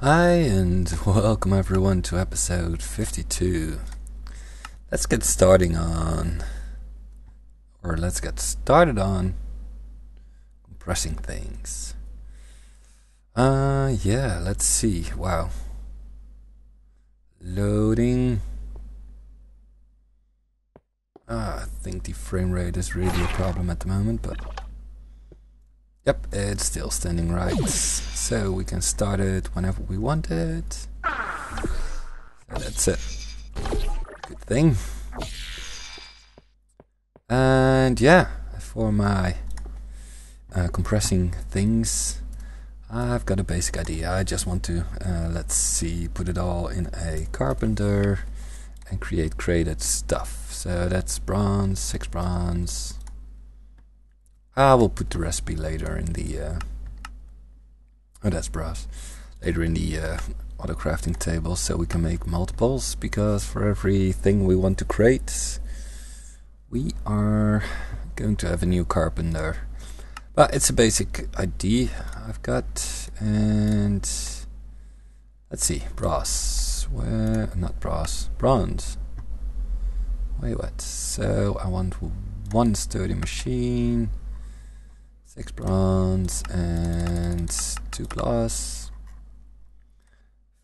Hi and welcome everyone to episode 52. Let's get started on compressing things. Yeah, let's see. Wow. Loading. I think the frame rate is really a problem at the moment, but yep, it's still standing right. So we can start it whenever we want it. So that's it. Good thing. And yeah, for my compressing things, I've got a basic idea. I just want to, let's see, put it all in a carpenter and create graded stuff. So that's bronze, 6 bronze. I will put the recipe later in the, oh that's brass, later in the auto crafting table, so we can make multiples, because for everything we want to create, we are going to have a new carpenter. But it's a basic idea I've got, and let's see, brass, where, not brass, bronze. Wait, what? So I want one sturdy machine, 6 bronze and 2 glass.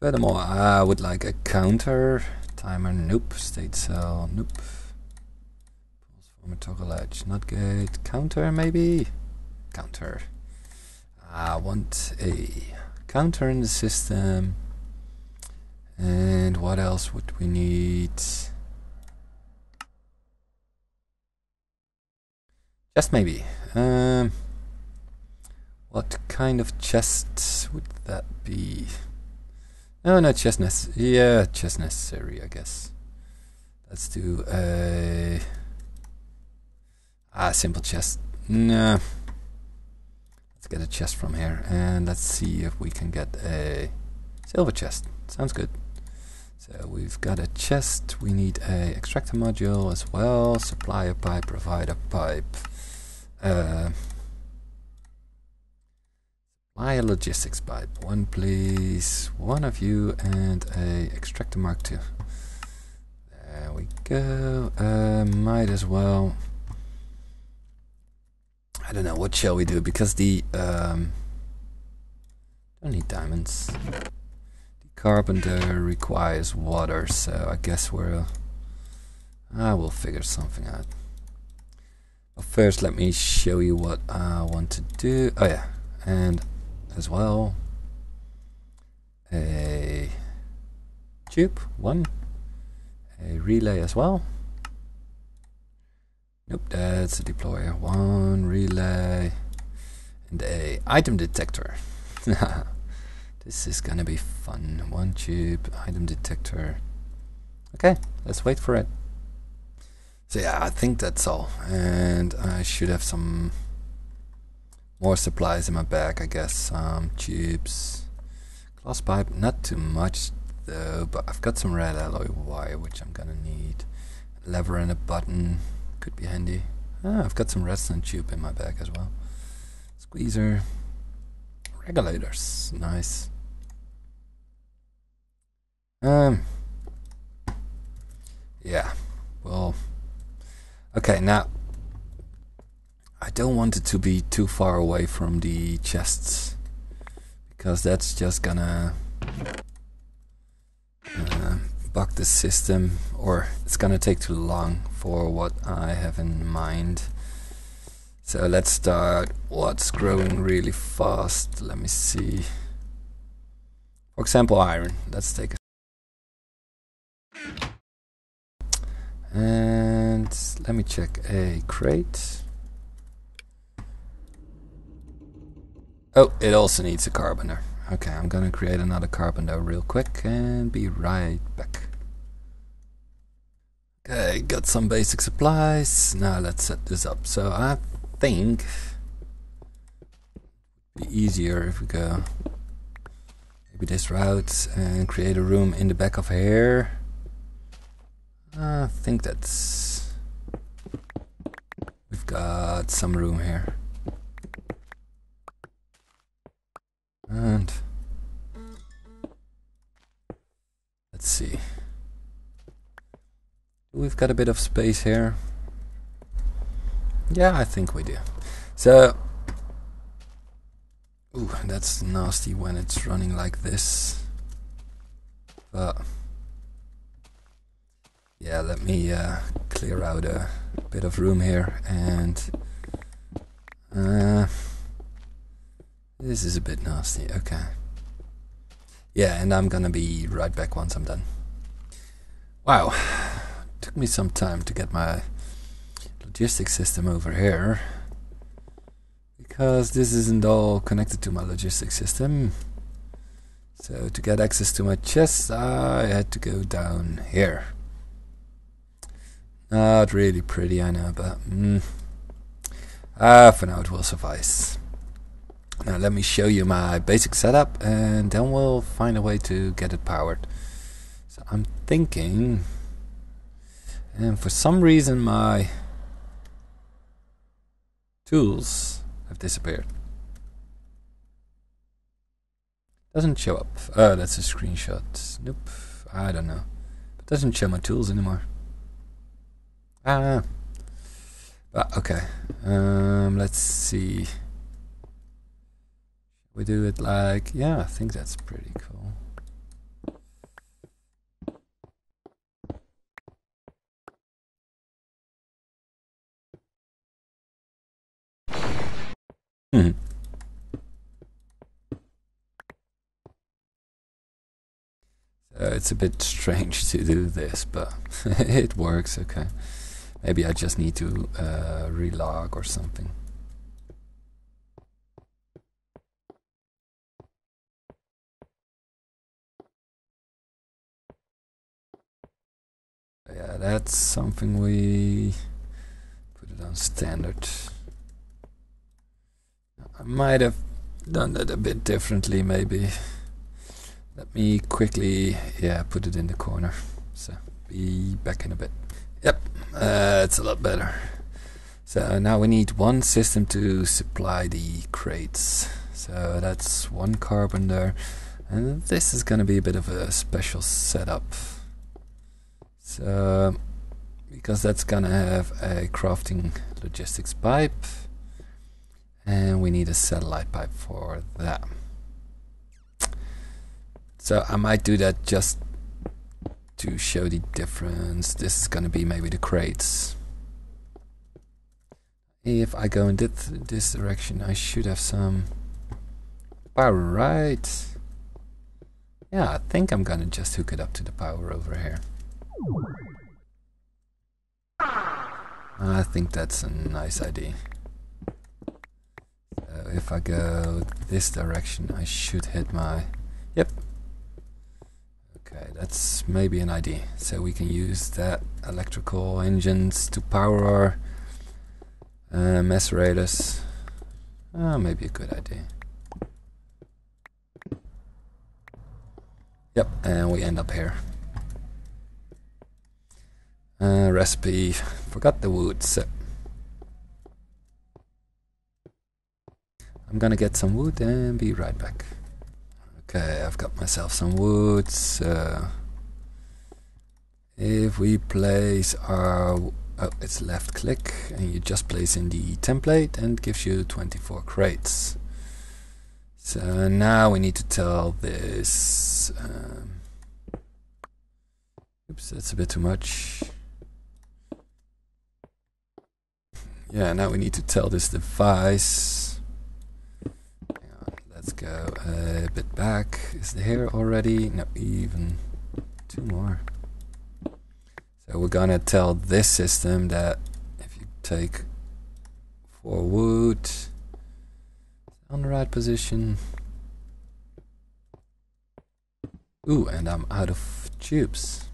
Furthermore, I would like a counter, timer, nope, state cell, nope. Pulse former toggle edge, not good. Counter maybe? Counter. I want a counter in the system. And what else would we need? Chest maybe. What kind of chest would that be? Oh, no, chest necessary. Yeah, chest necessary, I guess. Let's do a simple chest. No. Let's get a chest from here, and let's see if we can get a silver chest. Sounds good. So we've got a chest. We need a extractor module as well. Supplier pipe, provider pipe. Supplier logistics pipe. One please. One of you and a extractor mark II. There we go. Might as well. I don't know, what shall we do? Because the don't need diamonds. The carpenter requires water, so I guess I will figure something out. But first let me show you what I want to do. Oh yeah, and as well a tube, one, a relay as well. Nope, that's a deployer. One relay and a item detector. This is gonna be fun. One tube, item detector. Okay, let's wait for it. So yeah, I think that's all, and I should have some more supplies in my bag, I guess. Some tubes, glass pipe, not too much though, but I've got some red alloy wire which I'm gonna need. A lever and a button could be handy. I've got some redstone tube in my bag as well. Squeezer, regulators, nice. Yeah, well, okay, now I don't want it to be too far away from the chests, because that's just gonna bug the system, or it's gonna take too long for what I have in mind. So let's start what's growing really fast. Let me see. For example, iron. Let's take a and let me check a crate. Oh, it also needs a carpenter. Okay, I'm gonna create another carpenter real quick and be right back. Okay, got some basic supplies. Now let's set this up. So I think it'd be easier if we go maybe this route and create a room in the back of here. I think that's, we've got some room here. And We've got a bit of space here. Yeah, I think we do. So, ooh, that's nasty when it's running like this. But yeah, let me clear out a bit of room here, and this is a bit nasty. Okay. Yeah, and I'm gonna be right back once I'm done. Wow, took me some time to get my logistics system over here, because this isn't all connected to my logistics system. So to get access to my chests, I had to go down here. Not really pretty, I know, but for now it will suffice. Now let me show you my basic setup, and then we'll find a way to get it powered. So I'm thinking, and for some reason my tools have disappeared. Doesn't show up. Oh, that's a screenshot. Nope, I don't know. It doesn't show my tools anymore. But okay. Let's see. We do it like, yeah, I think that's pretty cool. It's a bit strange to do this, but it works. Okay. Maybe I just need to relog or something. Yeah, that's something we put it on standard. I might have done that a bit differently, maybe. Let me quickly, yeah, put it in the corner. So, be back in a bit. Yep, it's a lot better. So now we need one system to supply the crates. So that's one carpenter, and this is going to be a bit of a special setup. So, because that's going to have a crafting logistics pipe, and we need a satellite pipe for that. So I might do that just to show the difference. This is going to be maybe the crates. If I go in this direction, I should have some power, right? Yeah, I think I'm going to just hook it up to the power over here. I think that's a nice idea. So if I go this direction, I should hit my... Yep. Okay, that's maybe an idea. So we can use that electrical engines to power our macerators. Maybe a good idea. Yep, and we end up here. Recipe, forgot the wood, so I'm gonna get some wood and be right back. Okay, I've got myself some wood, so if we place our, oh, it's left click, and you just place in the template and it gives you 24 crates. So now we need to tell this, oops, that's a bit too much. Yeah, now we need to tell this device. Hang on, let's go a bit back. Is it here already? No, even two more. So we're gonna tell this system that if you take 4 wood on the right position. Ooh, and I'm out of tubes.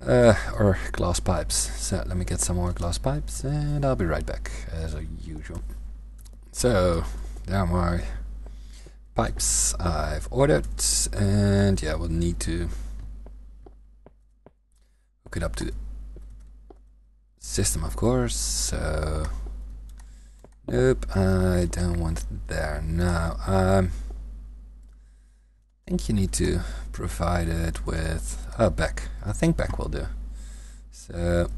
Or glass pipes. So let me get some more glass pipes and I'll be right back as usual. So there are my pipes I've ordered, and yeah, we'll need to hook it up to the system, of course. So nope, I don't want it there now. I think you need to provide it with back. I think back will do. So,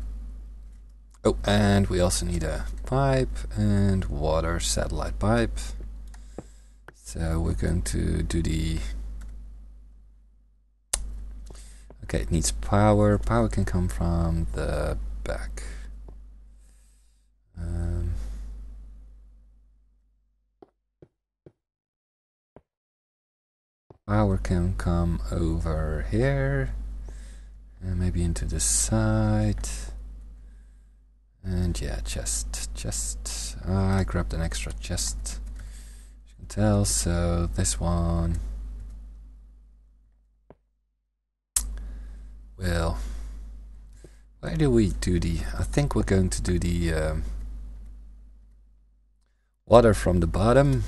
oh, and we also need a pipe and water satellite pipe. So we're going to do the... Okay, it needs power. Power can come from the back. Power can come over here and maybe into the side. And yeah, chest. I grabbed an extra chest, as you can tell. So this one will... Where do we do the... I think we're going to do the water from the bottom.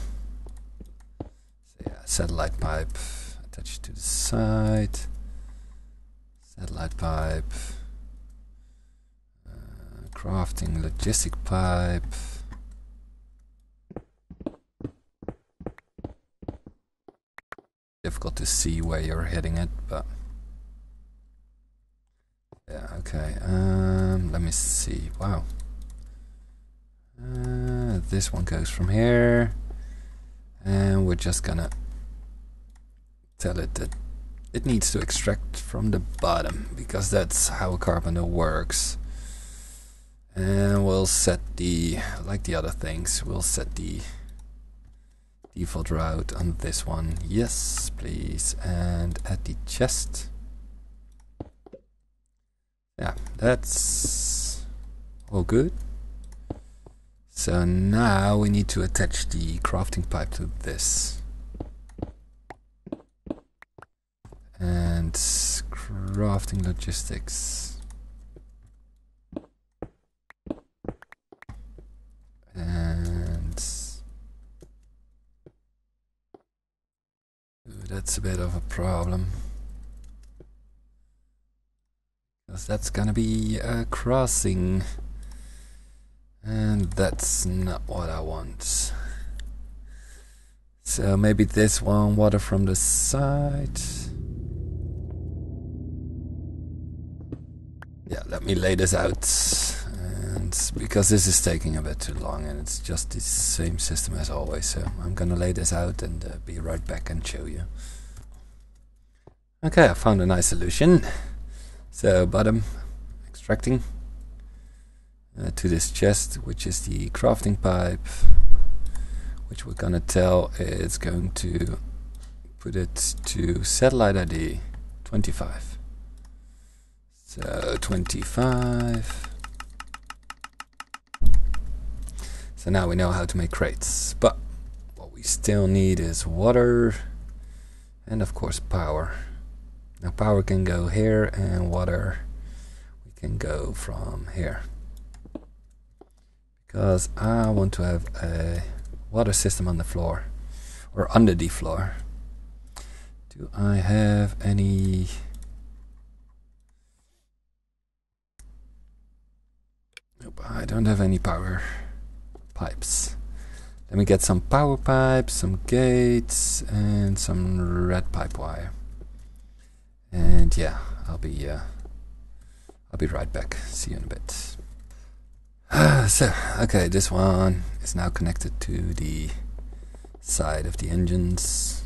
So yeah, satellite pipe attached to the side. Satellite pipe. Crafting logistic pipe. Difficult to see where you're hitting it, but yeah, okay. Let me see. Wow. This one goes from here, and we're just gonna tell it that it needs to extract from the bottom, because that's how a carpenter works. And we'll set the, like the other things, we'll set the default route on this one. Yes, please. And add the chest. Yeah, that's all good. So now we need to attach the crafting pipe to this. And crafting logistics. And that's a bit of a problem, because that's gonna be a crossing, and that's not what I want. So maybe this one, water from the side. Yeah, let me lay this out. Because this is taking a bit too long, and it's just the same system as always, so I'm gonna lay this out and be right back and show you. Okay, I found a nice solution. So bottom, extracting to this chest, which is the crafting pipe, which we're gonna tell it's going to put it to satellite ID 25. So 25. So now we know how to make crates, but what we still need is water and of course power. Now power can go here, and water we can go from here, because I want to have a water system on the floor, or under the floor. Do I have any? Nope, I don't have any power pipes. Let me get some power pipes, some gates, and some red pipe wire. And yeah, I'll be right back. See you in a bit. So, okay, this one is now connected to the side of the engines.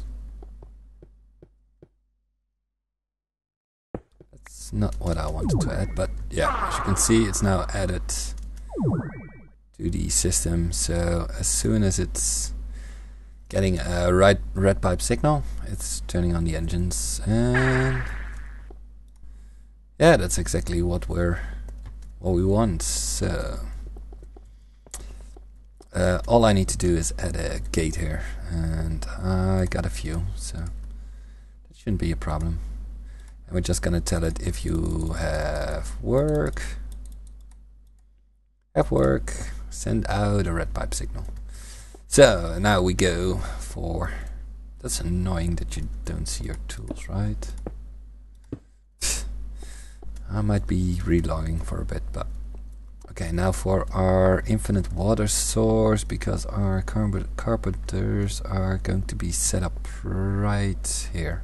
That's not what I wanted to add, but yeah, as you can see, it's now added to the system. So as soon as it's getting a red pipe signal, it's turning on the engines, and yeah, that's exactly what we want. So all I need to do is add a gate here, and I got a few, so that shouldn't be a problem. And we're just gonna tell it if you have work, send out a red pipe signal. So now we go for... That's annoying that you don't see your tools, right? I might be relogging for a bit, but... Okay, now for our infinite water source, because our carpenters are going to be set up right here.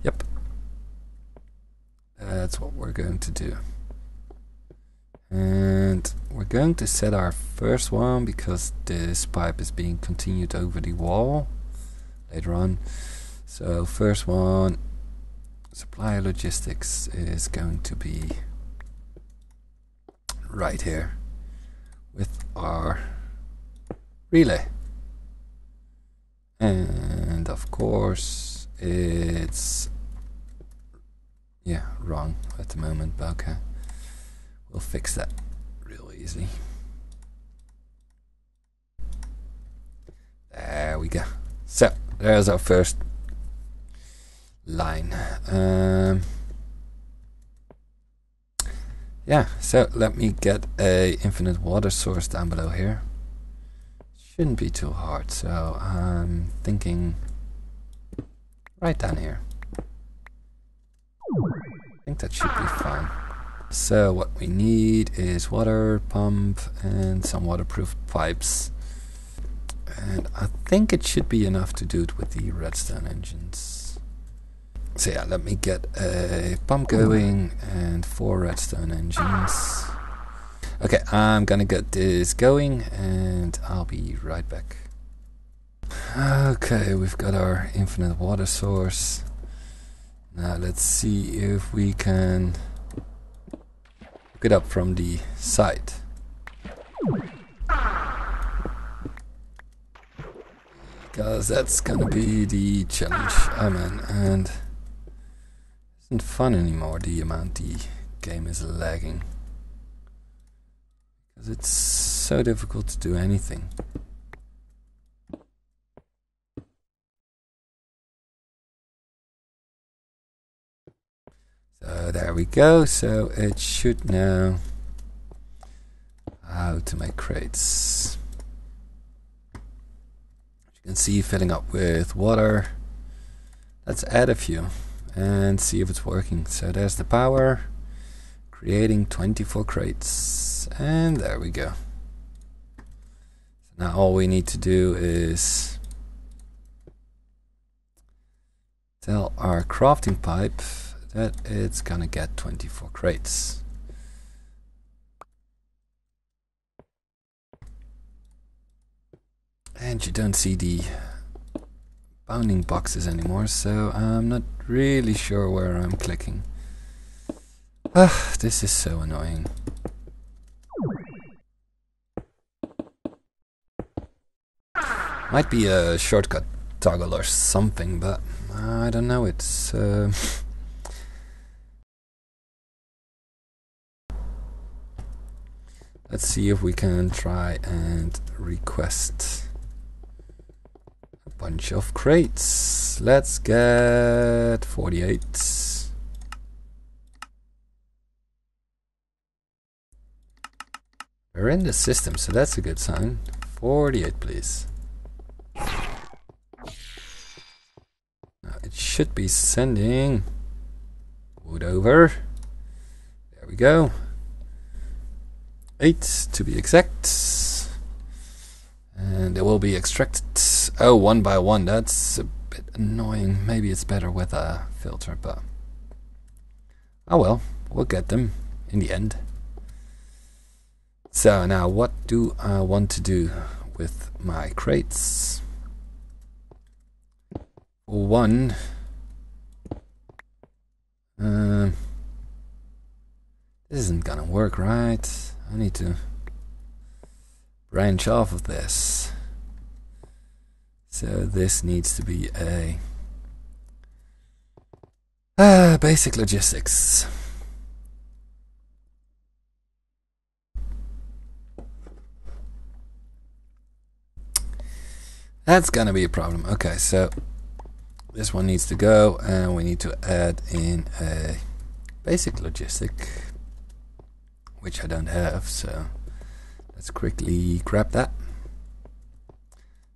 Yep. That's what we're going to do. And we're going to set our first one because this pipe is being continued over the wall later on. So first one, supplier logistics, is going to be right here with our relay. And of course it's wrong at the moment, but okay, we'll fix that real easy. There we go. So there's our first line. Yeah, so let me get a infinite water source down below here. Shouldn't be too hard, so I'm thinking right down here. I think that should be fine. So what we need is water pump and some waterproof pipes. And I think it should be enough to do it with the redstone engines. So yeah, let me get a pump going and 4 redstone engines. Okay, I'm gonna get this going and I'll be right back. Okay, we've got our infinite water source. Now let's see if we can hook it up from the side. Because that's gonna be the challenge I'm in, and it isn't fun anymore the amount the game is lagging. Because it's so difficult to do anything. So there we go, so it should know how to make crates. You can see filling up with water. Let's add a few and see if it's working. So there's the power, creating 24 crates, and there we go. So now all we need to do is tell our crafting pipe that it's gonna get 24 crates. And you don't see the bounding boxes anymore, so I'm not really sure where I'm clicking. This is so annoying. Might be a shortcut toggle or something, but I don't know. It's let's see if we can try and request a bunch of crates. Let's get 48. We're in the system, so that's a good sign. 48, please. Now it should be sending wood over. There we go. 8 to be exact, and they will be extracted. Oh, one by one. That's a bit annoying. Maybe it's better with a filter, but oh well, we'll get them in the end. So now what do I want to do with my crates? For one, this isn't gonna work, right? I need to branch off of this. So this needs to be a basic logistics. That's gonna be a problem. Okay, so this one needs to go, and we need to add in a basic logistic, which I don't have, so let's quickly grab that.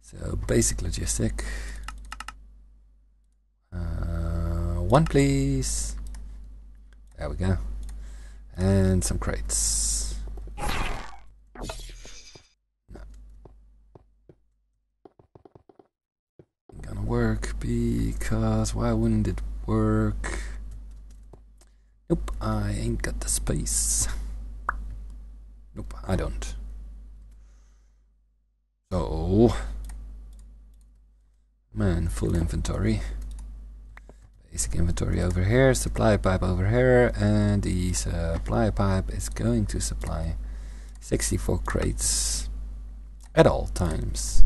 So basic logistic, 1 please. There we go. And some crates. No. Ain't gonna work because why wouldn't it work? Nope, I ain't got the space. Nope, I don't. So, man, full inventory. Basic inventory over here, supply pipe over here, and the supply pipe is going to supply 64 crates at all times.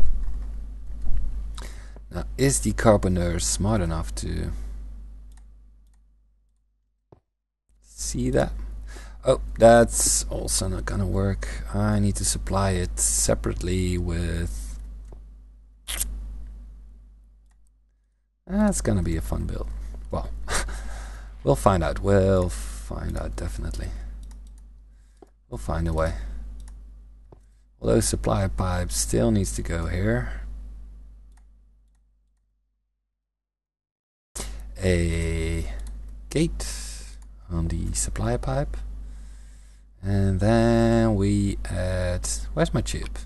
Now, is the carpenter smart enough to see that? Oh, that's also not gonna work. I need to supply it separately with... That's gonna be a fun build. Well, we'll find out. We'll find out, definitely. We'll find a way. Although supply pipe still needs to go here. A gate on the supply pipe. And then we add... Where's my tube?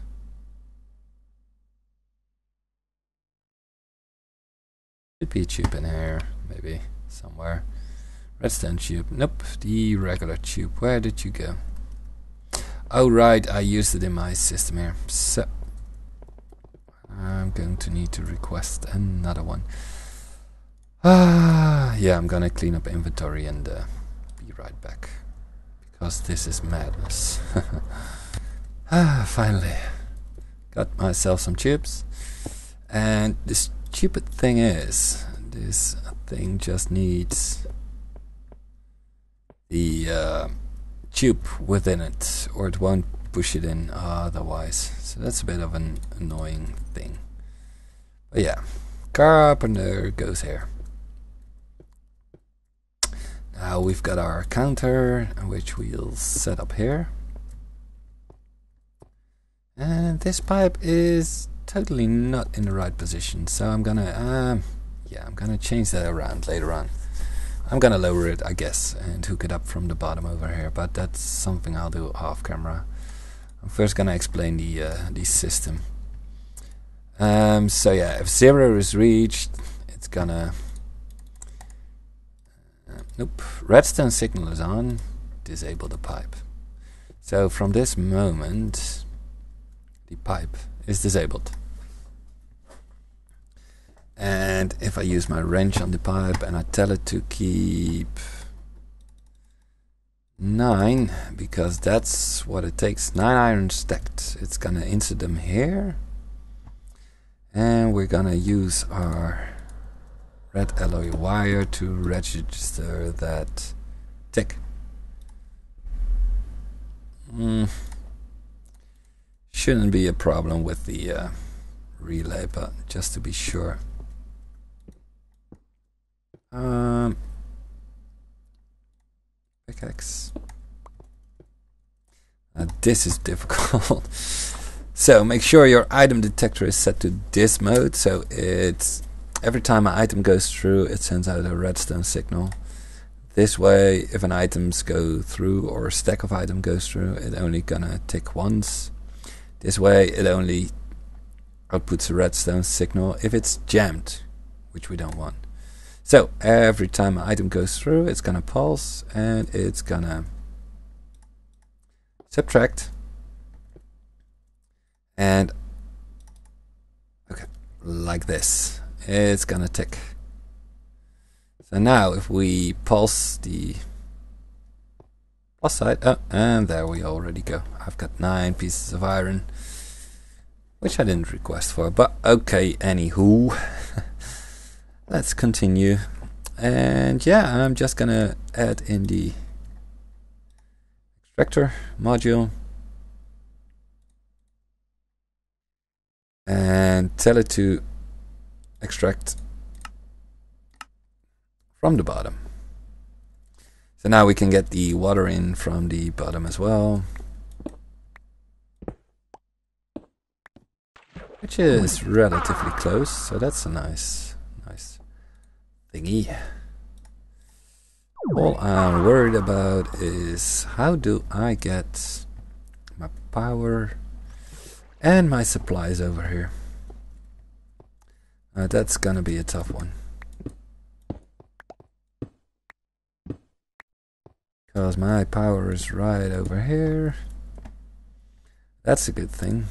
Should be a tube in here, maybe, somewhere. Redstone tube. Nope, the regular tube. Where did you go? Oh right, I used it in my system here. So, I'm going to need to request another one. Yeah, I'm gonna clean up inventory and be right back. Because this is madness. Finally. Got myself some tubes. And the stupid thing is, this thing just needs the tube within it, or it won't push it in otherwise. So that's a bit of an annoying thing. But yeah, carpenter goes here. Now we've got our counter, which we'll set up here. And this pipe is totally not in the right position, so I'm gonna I'm gonna change that around later on. I'm gonna lower it, I guess, and hook it up from the bottom over here, but that's something I'll do off camera. I'm first gonna explain the system. So yeah, if 0 is reached, it's gonna nope, redstone signal is on, disable the pipe. So from this moment the pipe is disabled. And if I use my wrench on the pipe and I tell it to keep 9, because that's what it takes, 9 iron stacked, it's gonna insert them here, and we're gonna use our red alloy wire to register that tick. Shouldn't be a problem with the relay, but just to be sure. Pickaxe. This is difficult. So make sure your item detector is set to this mode, so it's every time an item goes through, it sends out a redstone signal. This way, if an items go through or a stack of item goes through, it only gonna tick once. This way, it only outputs a redstone signal if it's jammed, which we don't want. So every time an item goes through, it's gonna pulse and it's gonna subtract. And okay, like this, it's gonna tick. So now if we pulse the plus side, and there we already go. I've got 9 pieces of iron, which I didn't request for, but okay, anywho. Let's continue. And yeah, I'm just gonna add in the extractor module and tell it to extract from the bottom. So now we can get the water in from the bottom as well, which is relatively close, so that's a nice thingy. All I'm worried about is how do I get my power and my supplies over here. That's gonna be a tough one, because my power is right over here That's a good thing.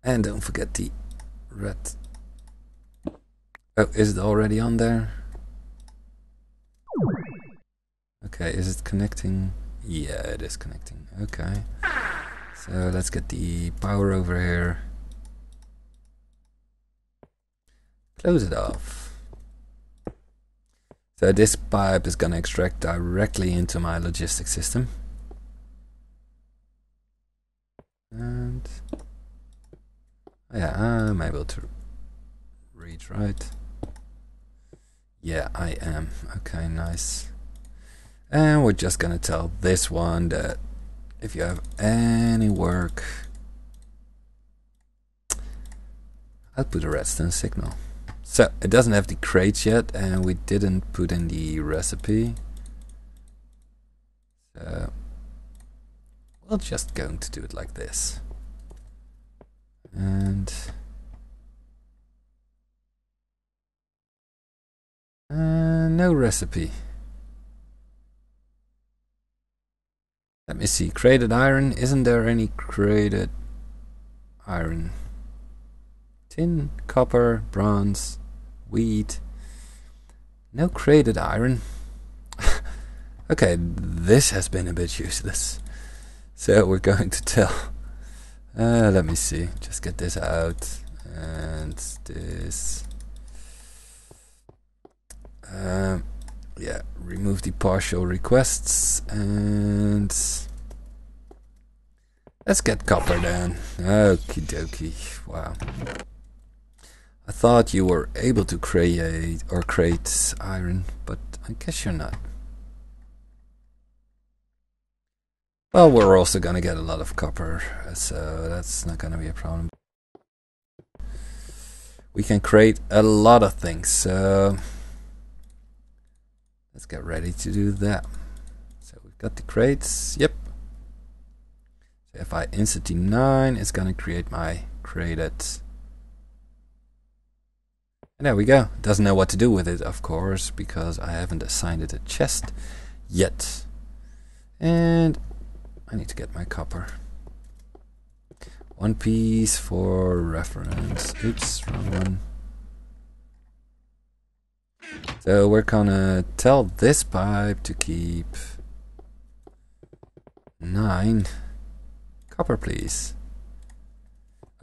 And don't forget the red. Oh, is it already on there? Okay, is it connecting? Yeah, it is connecting. Okay. So let's get the power over here. Close it off. So this pipe is gonna extract directly into my logistics system. And yeah, I'm able to read, right? Yeah, I am. Okay, nice. And we're just gonna tell this one that if you have any work, I'll put a redstone signal. So it doesn't have the crates yet, and we didn't put in the recipe. So we're just going to do it like this. And no recipe. Let me see. Crated iron. Isn't there any crated iron? Tin, copper, bronze, wheat. No crated iron. Okay, this has been a bit useless. So we're going to tell. Let me see. Just get this out. And this. Yeah, remove the partial requests. And let's get copper then. Okie dokie. Wow. I thought you were able to create or crate iron, but I guess you're not. Well, we're also gonna get a lot of copper, so that's not gonna be a problem. We can create a lot of things, so let's get ready to do that. So we've got the crates, yep. So if I insert D9, it's gonna create my crated. And there we go. It doesn't know what to do with it, of course, because I haven't assigned it a chest yet. And I need to get my copper. One piece for reference. Oops, wrong one. So we're gonna tell this pipe to keep 9 copper, please.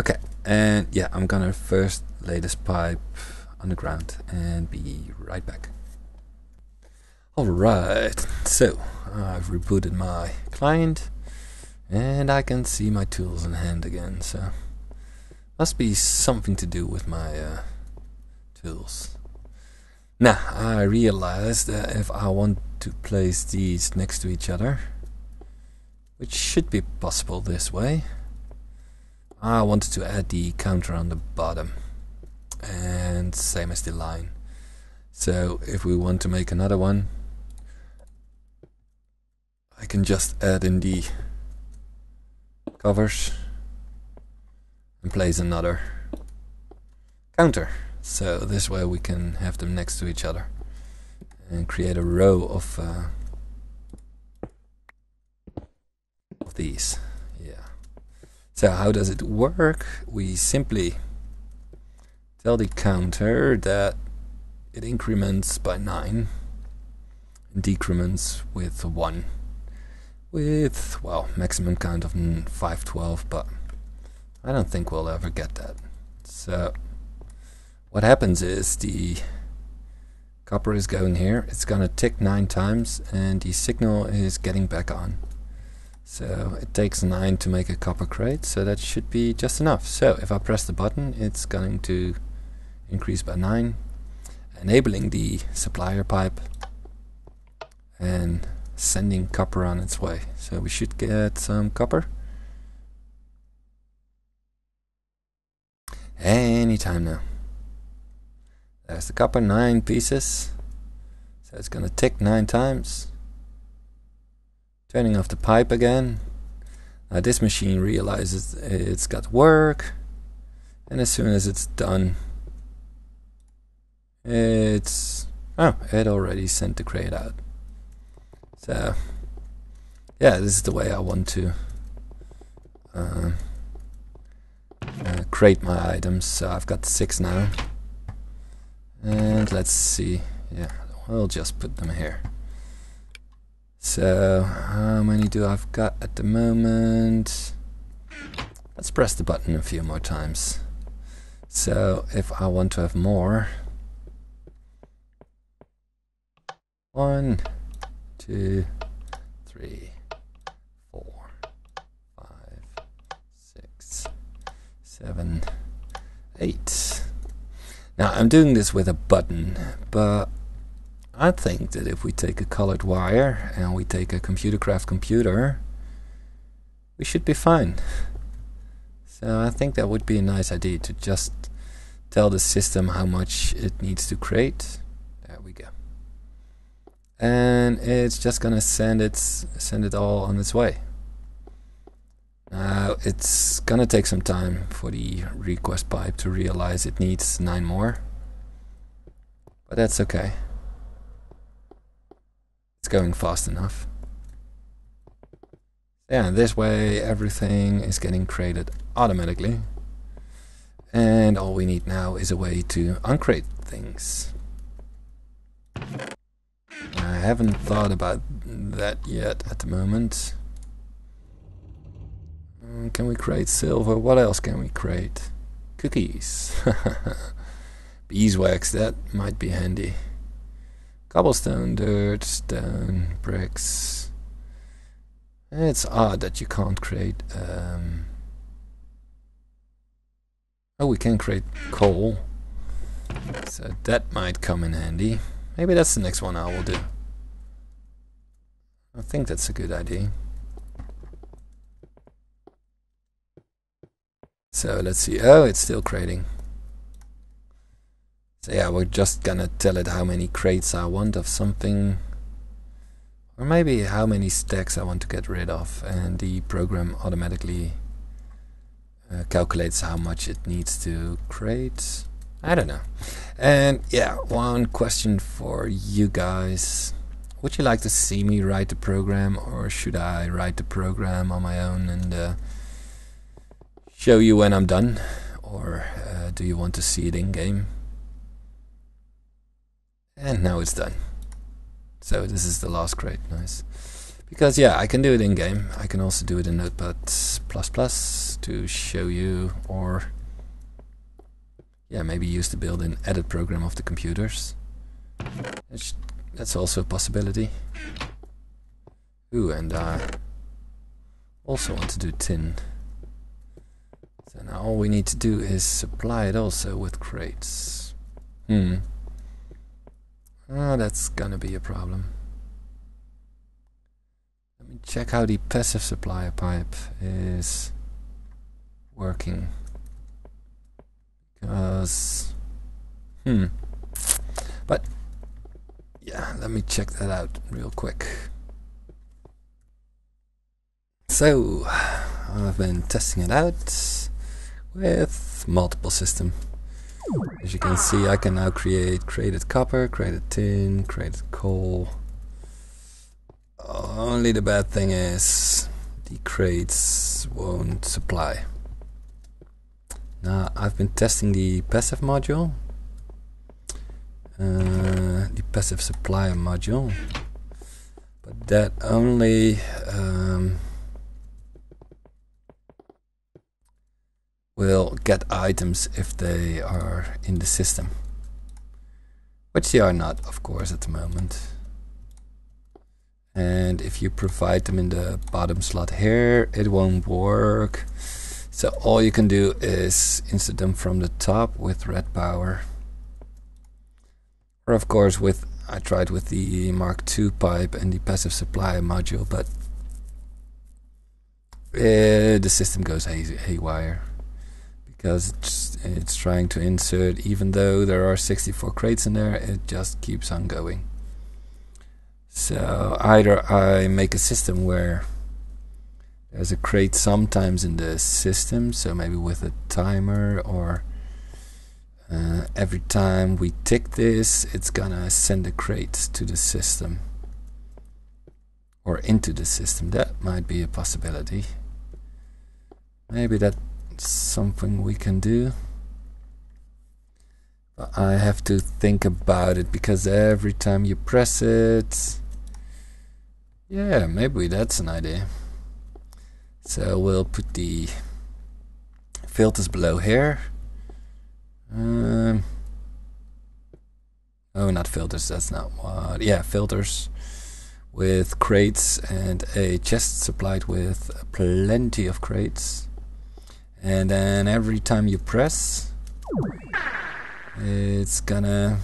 Okay, and yeah, I'm gonna first lay this pipe on the ground and be right back. Alright, so I've rebooted my client and I can see my tools in hand again, so must be something to do with my tools. Now I realized that if I want to place these next to each other, which should be possible this way, I wanted to add the counter on the bottom, and same as the line. So if we want to make another one, I can just add in the covers and place another counter. So this way we can have them next to each other and create a row of these. So how does it work? We simply tell the counter that it increments by 9 and decrements with 1 with, well, maximum count of 512, but I don't think we'll ever get that. So what happens is the copper is going here, it's gonna tick 9 times and the signal is getting back on. So it takes 9 to make a copper crate, so that should be just enough. So if I press the button, it's going to increase by 9, enabling the supplier pipe and sending copper on its way. So we should get some copper anytime now. There's the copper, 9 pieces. So it's going to tick 9 times. Turning off the pipe again. Now this machine realizes it's got work, and as soon as it's done, it already sent the crate out. So yeah, this is the way I want to create my items. So I've got 6 now, and let's see. Yeah, we'll just put them here. So how many do I've got at the moment? Let's press the button a few more times. So if I want to have more, 1, 2, 3, 4, 5, 6, 7, 8. Now I'm doing this with a button, but I think that if we take a colored wire and we take a ComputerCraft computer, we should be fine. So I think that would be a nice idea to just tell the system how much it needs to create. There we go. And it's just gonna send it all on its way. Now it's gonna take some time for the request pipe to realize it needs 9 more, but that's okay. It's going fast enough. Yeah, this way everything is getting created automatically, and all we need now is a way to uncreate things. I haven't thought about that yet at the moment. Can we create silver? What else can we create? Cookies. Beeswax, that might be handy. Cobblestone, dirt, stone, bricks. It's odd that you can't create... Oh, we can create coal. So that might come in handy. Maybe that's the next one I will do. I think that's a good idea. So let's see. Oh, it's still creating. So yeah, we're just gonna tell it how many crates I want of something, or maybe how many stacks I want to get rid of, and the program automatically calculates how much it needs to create. I don't know. And yeah, one question for you guys. Would you like to see me write the program, or should I write the program on my own and show you when I'm done? Or do you want to see it in game? And now it's done. So this is the last crate. Nice. Because yeah, I can do it in game. I can also do it in Notepad++ to show you, or yeah, maybe use the built-in edit program of the computers. That's also a possibility. Ooh, and I also want to do tin. So now all we need to do is supply it also with crates. Oh, that's gonna be a problem. Let me check how the passive supply pipe is working. Because... But... yeah, let me check that out real quick. So, I've been testing it out with multiple systems. As you can see, I can now created copper, created tin, created coal. Only the bad thing is the crates won't supply. Now I've been testing the passive module, the passive supply module, but that only will get items if they are in the system, which they are not, of course, at the moment. And if you provide them in the bottom slot here, it won't work. So all you can do is insert them from the top with red power, or of course with, I tried with the Mark II pipe and the passive supply module, but the system goes haywire. Because it's trying to insert, even though there are 64 crates in there, it just keeps on going. So either I make a system where there's a crate sometimes in the system, so maybe with a timer, or every time we tick this, it's gonna send a crate to the system. or into the system. That might be a possibility. Maybe that's something we can do. But I have to think about it, because every time you press it, yeah, maybe that's an idea. So we'll put the filters below here. Oh, not filters, that's not what. Yeah, filters with crates and a chest supplied with plenty of crates. And then every time you press, it's gonna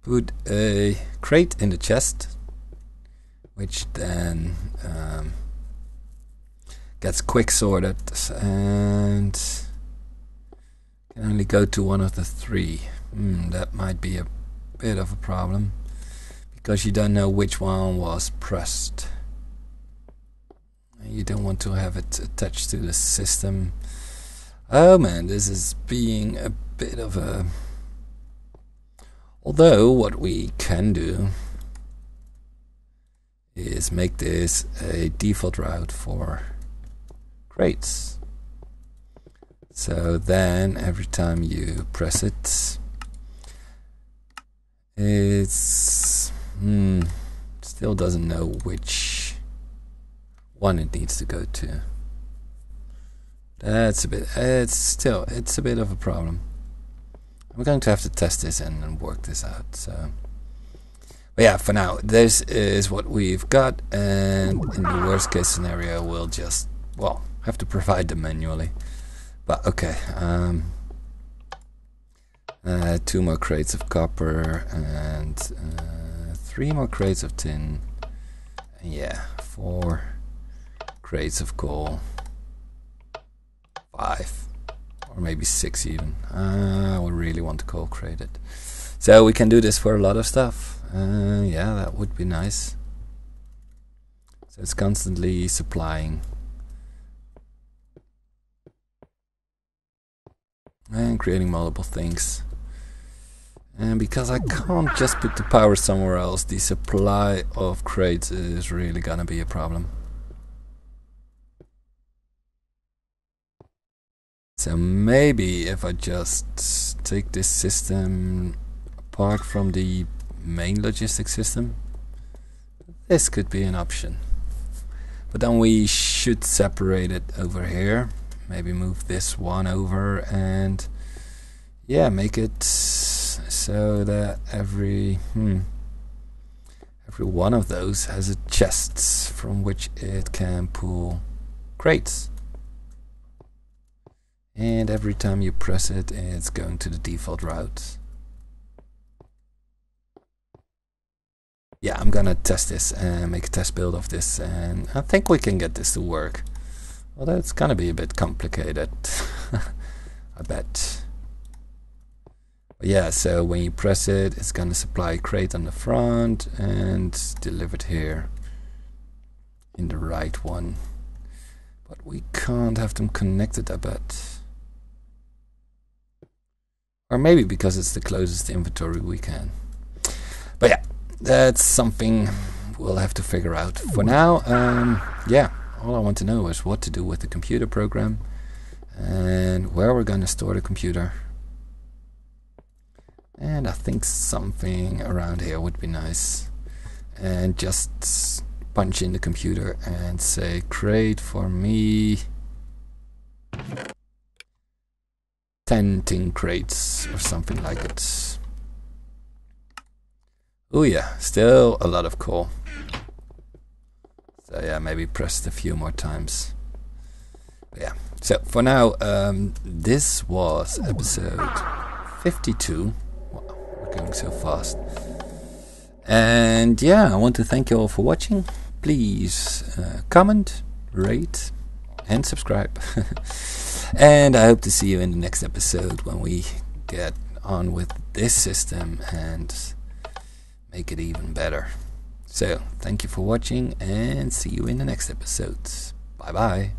put a crate in the chest, which then gets quick sorted and can only go to one of the three. That might be a bit of a problem, because you don't know which one was pressed. You don't want to have it attached to the system. Oh man, this is being a bit of a... Although what we can do is make this a default route for crates. So then every time you press it, it's still doesn't know which one it needs to go to. That's a bit, it's a bit of a problem. I'm going to have to test this and work this out. So, but yeah, for now this is what we've got, and in the worst case scenario we'll just, well, have to provide them manually. But okay, 2 more crates of copper and 3 more crates of tin, and yeah, 4 crates of coal, 5 or maybe 6 even. I would really want to coal crate it, so we can do this for a lot of stuff. Yeah, that would be nice. So it's constantly supplying and creating multiple things. And because I can't just put the power somewhere else, the supply of crates is really gonna be a problem. So maybe if I just take this system apart from the main logistics system, this could be an option. But then we should separate it over here. Maybe move this one over and yeah, make it so that every one of those has a chest from which it can pull crates. And every time you press it, it's going to the default route. Yeah, I'm gonna test this and make a test build of this, and I think we can get this to work. Although it's gonna be a bit complicated, I bet. But yeah, so when you press it, it's gonna supply a crate on the front and deliver it here in the right one. But we can't have them connected, I bet. Or maybe because it's the closest inventory we can. But yeah, that's something we'll have to figure out. For now, yeah, all I want to know is what to do with the computer program and where we're going to store the computer. And I think something around here would be nice. And just punch in the computer and say create for me 10 tin crates or something like it. Oh yeah, still a lot of coal. So yeah, maybe press it a few more times. But yeah, so for now, this was episode 52. Wow, we're going so fast. And yeah, I want to thank you all for watching. Please comment, rate, and subscribe. And I hope to see you in the next episode when we get on with this system and make it even better. So, thank you for watching and see you in the next episode. Bye bye.